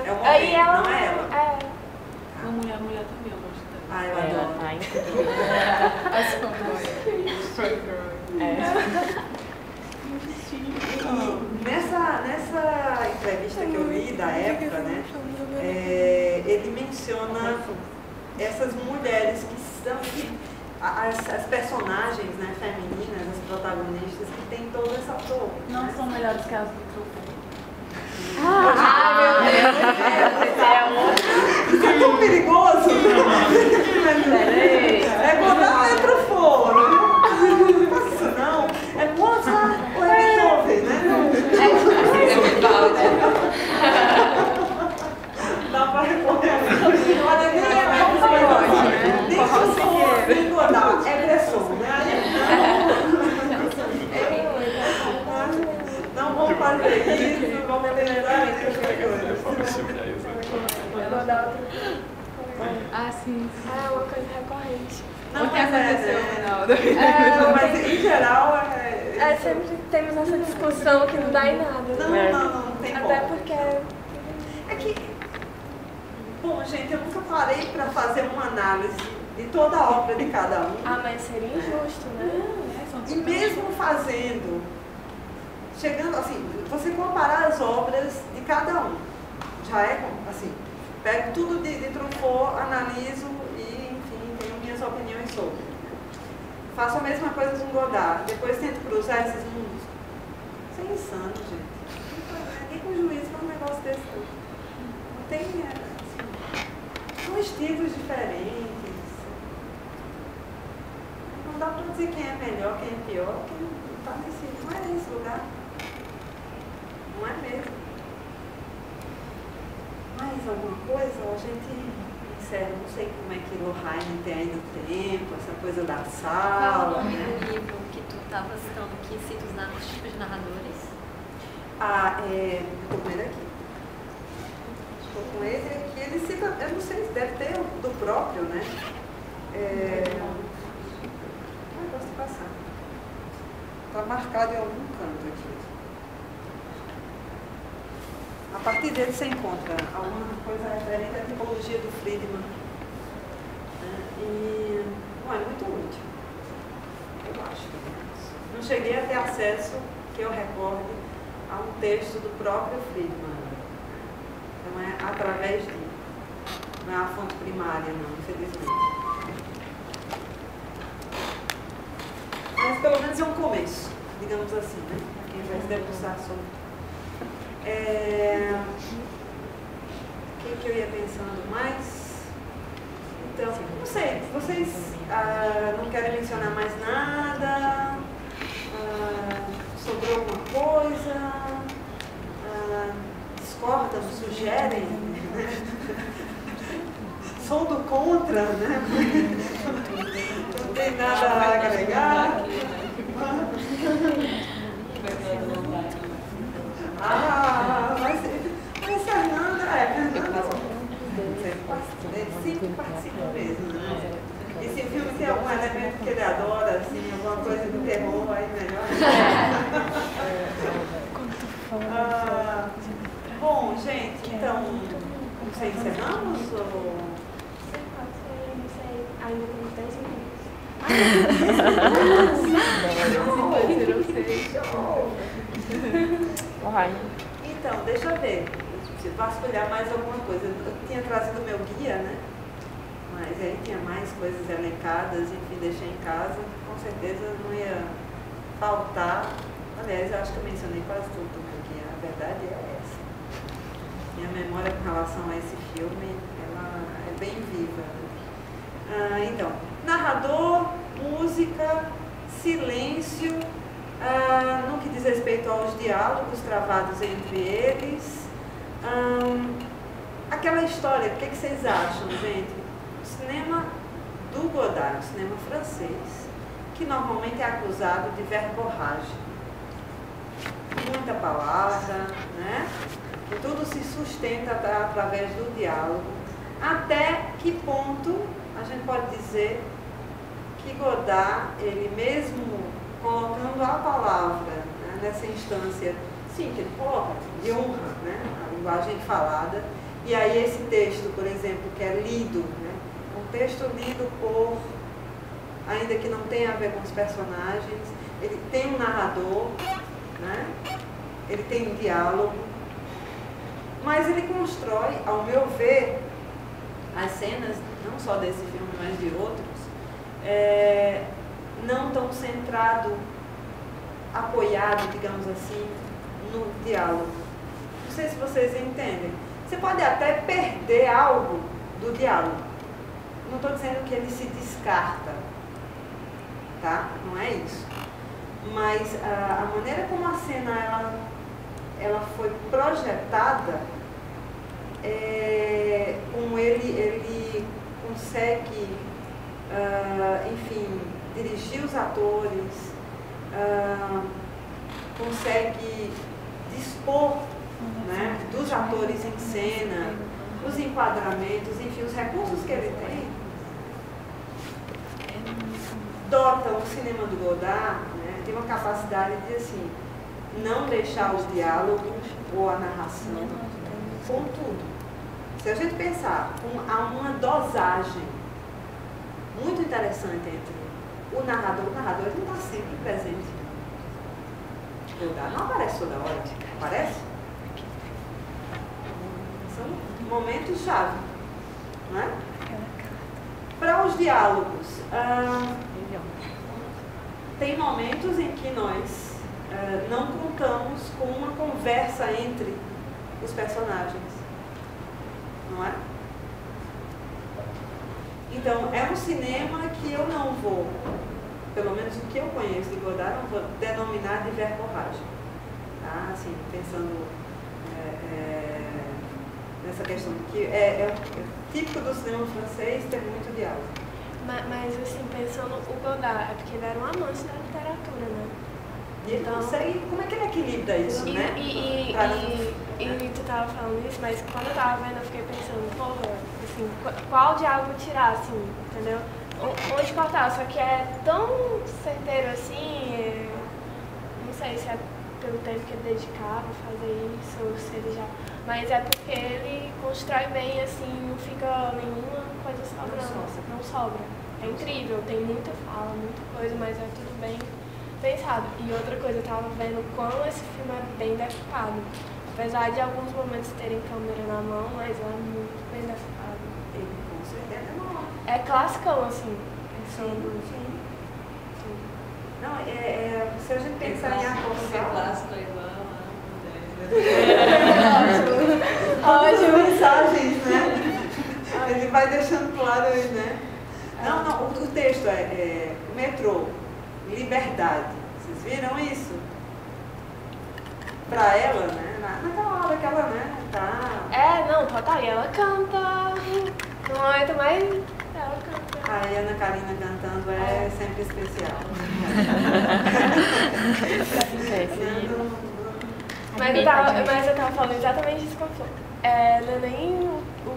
É o momento, Aí ela, não é ela. A mulher também eu gosto dela. Ah, eu adoro. tá incrível. As Nessa entrevista que eu li da época, né, ele menciona essas mulheres que são as personagens, né, femininas, as protagonistas, que tem todo essa dor. Não são melhores que as do Truffaut. Meu Deus! Isso é tão perigoso! É Godard ou é Truffaut, né? Não faça isso não. É Mozart ou é Beethoven, né? É Vivaldi. Dá pra recorrer. Olha, nem é Mozart, nem Truffaut, nem Godard. É Bresson, né? Não vamos fazer isso, vamos lembrar sim. É uma coisa recorrente. Não, mas aconteceu no final do Não, mas em geral sempre temos essa discussão que não dá em nada. Não tem como. Até porque... É que Bom, gente, eu nunca parei para fazer uma análise de toda a obra de cada um. Ah, mas seria injusto, né? E mesmo fazendo, chegando assim, você comparar as obras de cada um, já é assim, pego tudo de Truffaut, analiso e, enfim, tenho minhas opiniões sobre. Faço a mesma coisa com Godard, depois tento cruzar esses mundos. Isso é insano, gente. Ninguém com juízo para um negócio desse. Não tem, assim, são estilos diferentes. Não dá para dizer quem é melhor, quem é pior, quem está nesse, não é nesse lugar. Não é mesmo. Mais alguma coisa? A gente encerra, não sei como é que Lohane tem aí no tempo, essa coisa da Qual o sala. nome Né? do livro que tu estava citando, que cita os tipos de narradores? Estou com ele aqui. Estou com ele aqui. Ele cita, eu não sei, deve ter do próprio, né? Gosto de passar. Está marcado em algum canto aqui. A partir dele você encontra alguma coisa referente à tipologia do Friedman. E, bom, é muito útil. Eu acho. Não cheguei a ter acesso, que eu recorde, a um texto do próprio Friedman. Então é através dele. Não é a fonte primária, não, infelizmente. Mas pelo menos é um começo, digamos assim, né? Para quem vai se debruçar sobre. O que eu ia pensando mais? Então, não sei, vocês não querem mencionar mais nada? Sobrou alguma coisa? Discordam, sugerem? Sou do contra, né? Não tem nada a agregar? Mas Fernanda, sempre participa mesmo, né? E se o filme tem algum elemento que ele adora, assim, alguma coisa de terror, aí melhor. Bom, gente, então, não sei, encerramos? Ou... Não sei, ainda temos 10 minutos. Então, deixa eu ver. Se vasculhar mais alguma coisa. Eu tinha trazido meu guia, né? Mas aí tinha mais coisas elencadas, enfim, deixei em casa. Com certeza não ia faltar. Aliás, eu acho que eu mencionei quase tudo do meu guia. A verdade é essa. Minha memória com relação a esse filme, ela é bem viva. Então, narrador, música, silêncio, no que diz respeito aos diálogos travados entre eles. Aquela história, o que vocês acham, gente? O cinema do Godard, o cinema francês, que normalmente é acusado de verborragem. Muita palavra, né? E tudo se sustenta através do diálogo. Até que ponto a gente pode dizer que Godard, ele mesmo colocando a palavra, né, nessa instância, sim, que ele coloca de honra, né, a linguagem falada, e aí esse texto, por exemplo, que é lido, né, um texto lido por, ainda que não tenha a ver com os personagens, ele tem um narrador, né, ele tem um diálogo, mas ele constrói, ao meu ver, as cenas, não só desse filme, mas de outros, não tão centrado, apoiado, digamos assim, no diálogo. Não sei se vocês entendem. Você pode até perder algo do diálogo. Não estou dizendo que ele se descarta, tá? Não é isso. Mas a maneira como a cena ela foi projetada, como ele consegue, enfim, dirigir os atores, consegue dispor, né, dos atores em cena, os enquadramentos, enfim, os recursos que ele tem, dota o cinema do Godard, né, tem uma capacidade de, assim, não deixar os diálogos ou a narração com tudo. se a gente pensar, há uma dosagem muito interessante entre o narrador ele não está sempre presente. Não aparece toda hora, aparece? São momentos-chave, não é? Para os diálogos, tem momentos em que nós não contamos com uma conversa entre os personagens, não é? Então, é um cinema que eu não vou, pelo menos o que eu conheço de Godard, não vou denominar de verborrágica. Tá? Assim, pensando nessa questão, que é típico do cinema francês ter muito diálogo. Mas assim, pensando o Godard, é porque ele era um amante da literatura, né? E ele consegue, como é que ele equilibra isso, né? E tu tava falando isso, mas quando eu tava vendo, eu fiquei pensando, porra, assim, qual diálogo tirar, assim, entendeu? Onde cortar, só que é tão certeiro assim, não sei se é pelo tempo que ele dedicava a fazer isso, ou se ele já... Mas é porque ele constrói bem, assim, não fica nenhuma coisa sobrando, não sobra. É incrível, tem muita fala, muita coisa, mas é tudo bem pensado. E outra coisa, eu tava vendo como esse filme é bem decupado. Apesar de alguns momentos terem câmera na mão, mas é muito bem decupado. Ele com certeza não. É classicão, assim, pensando. Sim. Não, se a gente pensar em Arcossal... clássico aí, Ótimo, mensagens, né? Ele vai deixando claro aí, né? Não, o texto é metrô, liberdade. Vocês viram isso? Pra ela, né? Naquela hora que ela, né, tá... Não, total, e ela canta. No momento mais... Ela canta. A Ana Karina cantando é sempre especial. Mas eu tava falando exatamente isso que eu falei. Não é nem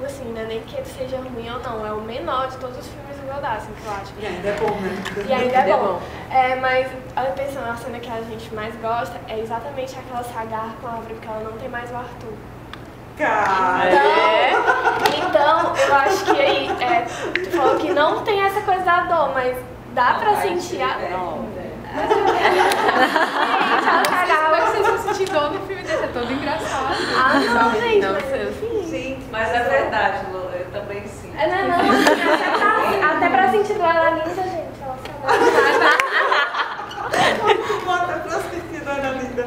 assim, não é nem que ele seja ruim ou não, é o menor de todos os filmes do Godard, assim, que eu acho. E ainda é bom, né? E ainda é bom. Mas olha, pensando, a cena que a gente mais gosta é exatamente aquela se agarra com a árvore, porque ela não tem mais o Arthur. Cara! Então, eu acho que aí, tu falou que não tem essa coisa da dor, mas dá pra sentir a dor. Mas como é que vocês vão sentir dor no filme desse? É todo engraçado. Não, gente, Não, mas Gente, Mas é verdade, Lola, eu também sim. Não, até pra sentir dor ela é linda, gente. Ela se agarra. bota pra sentir dona linda.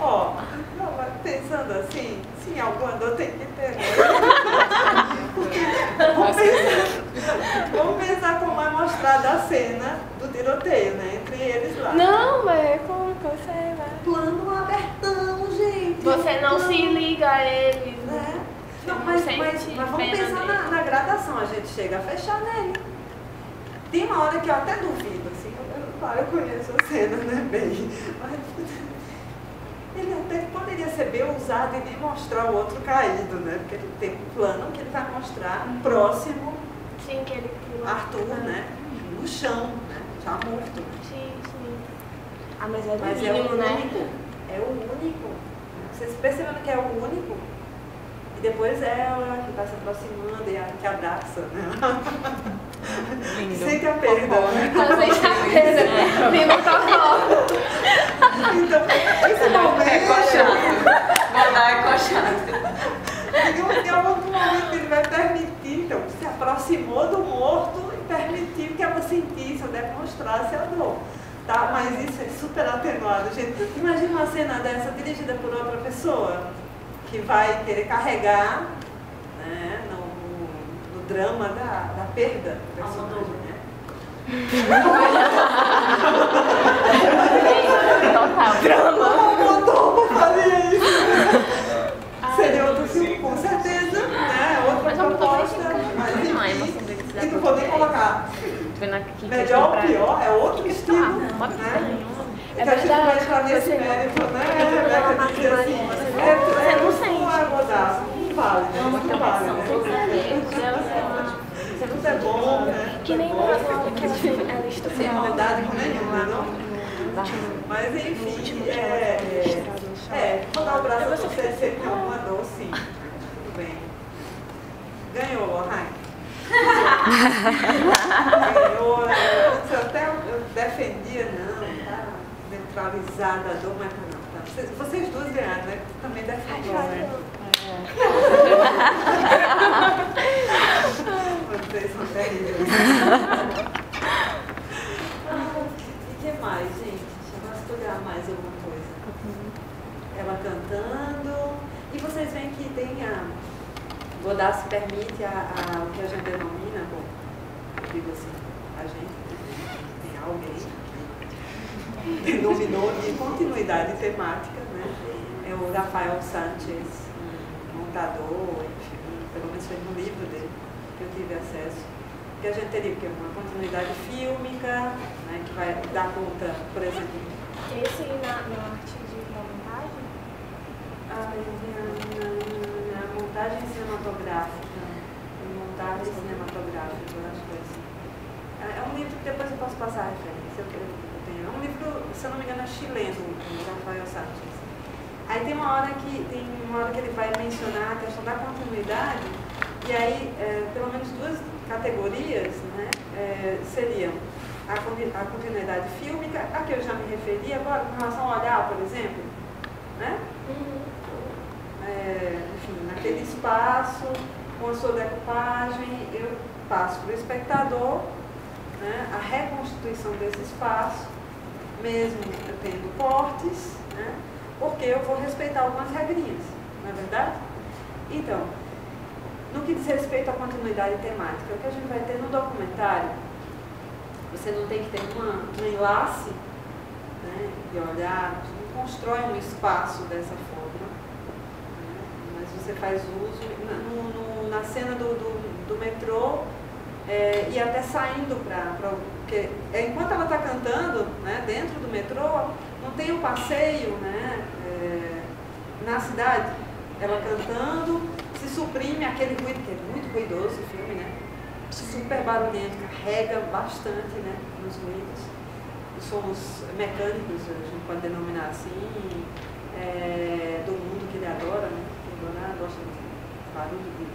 Ó, pensando assim, sim, alguma dor tem que ter. Vamos pensar como é mostrada a cena do tiroteio, né? Entre eles lá. Não, mas como você vai? Plano abertão, gente. Você não se liga a eles, né? Não, mas vamos pensar na gradação. A gente chega a fechar nele. Tem uma hora que eu até duvido, assim, eu conheço a cena, né, bem. Mas ele até poderia ser bem ousado e nem mostrar o outro caído, né? Porque ele tem um plano que ele vai mostrar próximo. Sim, que ele Arthur, né? No chão, né? Já morto. Sim. Mas é do Mas mínimo, é o né? único. É o único. Vocês percebendo que é o único? E depois ela que vai se aproximando e que abraça, né? Sente a perda, né? Sente a perda. Lindo cocó. Então, esse momento... É coxado. Godard é coxado. Tem algum momento que ele vai permitir, então, se aproximou do morto e permitiu que ela sentisse ou demonstrasse a dor. Tá? Mas isso é super atenuado, gente. Imagina uma cena dessa dirigida por outra pessoa que vai querer carregar, né, no drama da perda do personagem, né? Drama! Almodóvar faria isso! Seria outro filme, com certeza, né? Outra proposta, mas enfim, e não vou nem colocar. Melhor ou pior, é outro estilo, né? Então a gente não vai entrar nesse mérito, né? Dizer assim, você não sente. Não é Godard, não vale, né? Não vale, né? Tudo é bom, né? Que nem na aula que ela Sem estudou. maldade nenhuma, não? Mas enfim, botar o braço pra você sempre tem alguma dor, sim. bem. Ganhou, Lohane. Ganhou, até eu defendia, não, tá neutralizada a dor, mas não. Tá. Vocês duas ganharam, né? Também defendiam, né? Vocês são terríveis. E o que mais, gente? Deixa eu estudar mais alguma coisa. Ela cantando. E vocês veem que tem Godard se permite o que a gente denomina, bom, eu digo assim, a gente tem alguém que denominou de continuidade temática, né? É o Rafael Sánchez, montador, enfim, pelo menos foi no livro dele que eu tive acesso, que a gente teria que uma continuidade fílmica, né, que vai dar conta, por exemplo. Esse na arte de montagem? Na montagem cinematográfica. Montagem cinematográfica, eu acho que é assim. É um livro que depois eu posso passar a referência. Eu tenho. É um livro, se eu não me engano, é chileno, do Rafael Sánchez. Aí tem uma hora que ele vai mencionar a questão da continuidade, e aí, pelo menos duas categorias, né, seriam a continuidade fílmica, a que eu já me referi agora, com relação ao olhar, por exemplo, né? Enfim, naquele espaço, com a sua decupagem, eu passo para o espectador, né, a reconstituição desse espaço, mesmo eu tendo cortes, né, porque eu vou respeitar algumas regrinhas, não é verdade? Então, no que diz respeito à continuidade temática, o que a gente vai ter no documentário, você não tem que ter um enlace, né, de olhar, você não constrói um espaço dessa forma, né, mas você faz uso, na cena do metrô, e até saindo porque enquanto ela está cantando, né, dentro do metrô, não tem um passeio, né, na cidade, ela cantando, se suprime aquele ruído, que é muito ruidoso o filme, né? Super barulhento, carrega bastante, né, nos ruídos. Os sons mecânicos, a gente pode denominar assim, do mundo que ele adora, né? Ele gosta de barulho de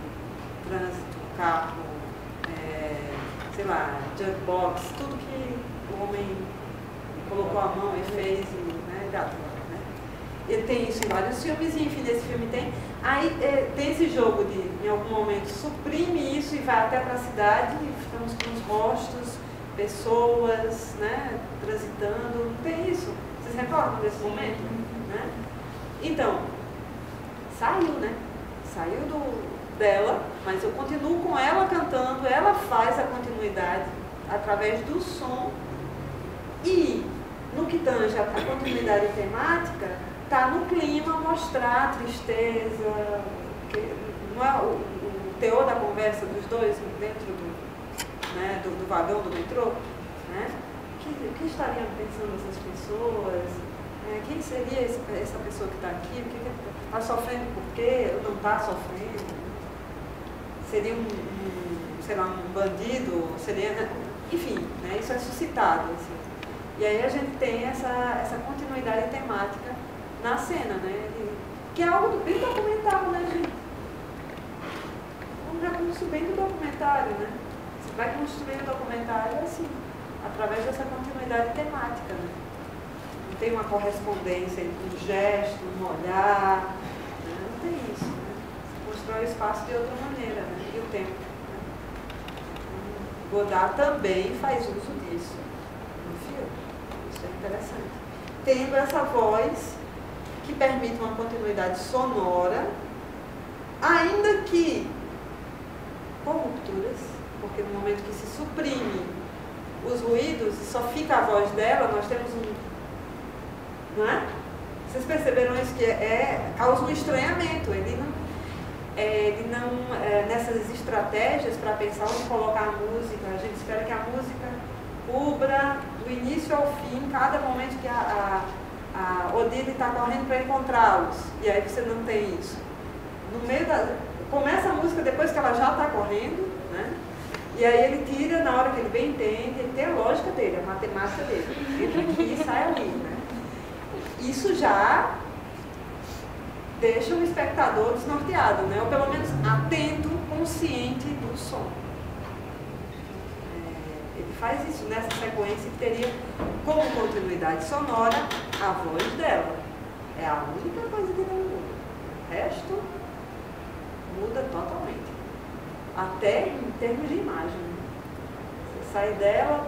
trânsito, carro, sei lá, jukebox, tudo que o homem colocou a mão e fez, né, ele adora. Ele tem isso em vários filmes, e enfim, nesse filme tem. Aí tem esse jogo de, em algum momento, suprime isso e vai até para a cidade, e ficamos com os rostos, pessoas, né, transitando. Não tem isso? Vocês recordam desse momento? Né? Então, saiu, né? Saiu dela, mas eu continuo com ela cantando, ela faz a continuidade através do som, e no que tange a continuidade temática, está no clima mostrar a tristeza, não é o teor da conversa dos dois dentro do vagão do metrô, né? O que estariam pensando essas pessoas? Quem seria essa pessoa que está aqui? Está sofrendo por quê? Ou não está sofrendo? Seria sei lá, um bandido? Seria, enfim, né? Isso é suscitado. Assim. E aí a gente tem essa continuidade temática na cena, né? Que é algo bem documentário, né, gente? Um recurso bem do documentário, né? Você vai construir o documentário assim, através dessa continuidade temática, né? Não tem uma correspondência entre um gesto, um olhar, né? Não tem isso, né? Você constrói o espaço de outra maneira, né? E o tempo. Né? Godard também faz uso disso no filme. Isso é interessante. Tendo essa voz que permite uma continuidade sonora, ainda que com rupturas, porque no momento que se suprime os ruídos e só fica a voz dela, nós temos não é? Vocês perceberam isso, que causa um estranhamento, ele não nessas estratégias para pensar onde colocar a música, a gente espera que a música cubra do início ao fim, cada momento que a Odile está correndo para encontrá-los, e aí você não tem isso. No meio começa a música depois que ela já está correndo, né? E aí ele tira, na hora que ele bem entende, ele tem a lógica dele, a matemática dele. Entra aqui e sai ali, né? Isso já deixa o espectador desnorteado, né? Ou pelo menos atento, consciente do som. Ele faz isso nessa sequência que teria como continuidade sonora a voz dela. É a única coisa que não muda. O resto muda totalmente. Até em termos de imagem. Você sai dela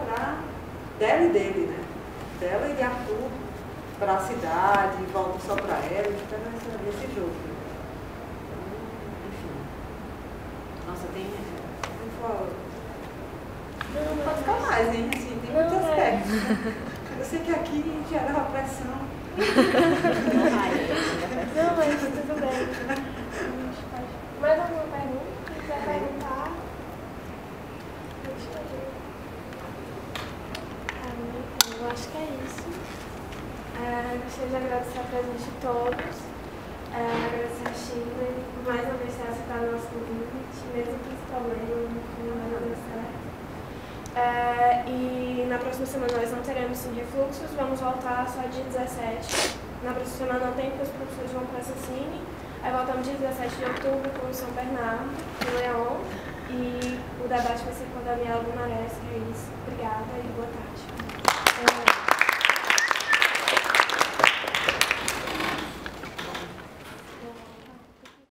e dele, né? Dela e de Arthur para a cidade, volta só para ela, e fica nesse jogo. Então, enfim. Nossa, tem. Não pode ficar mais, hein? Assim, tem muitos aspectos. Eu sei que aqui gera uma pressão. Não, mas tudo bem. Mais alguma pergunta? Se quiser perguntar. Deixa eu ver. Eu acho que é isso. Gostaria de agradecer a presença de todos. Agradecer a Shirley por mais uma vez ter aceitado o nosso convite, mesmo que esse problema não deu certo. E na próxima semana nós não teremos Cine Refluxos, vamos voltar só dia 17. Na próxima semana não tem, porque os professores vão para essa Cine. Aí voltamos dia 17 de outubro com o São Bernardo, em Leão. E o debate vai ser com a Daniela Guimarães, que é isso. Obrigada e boa tarde.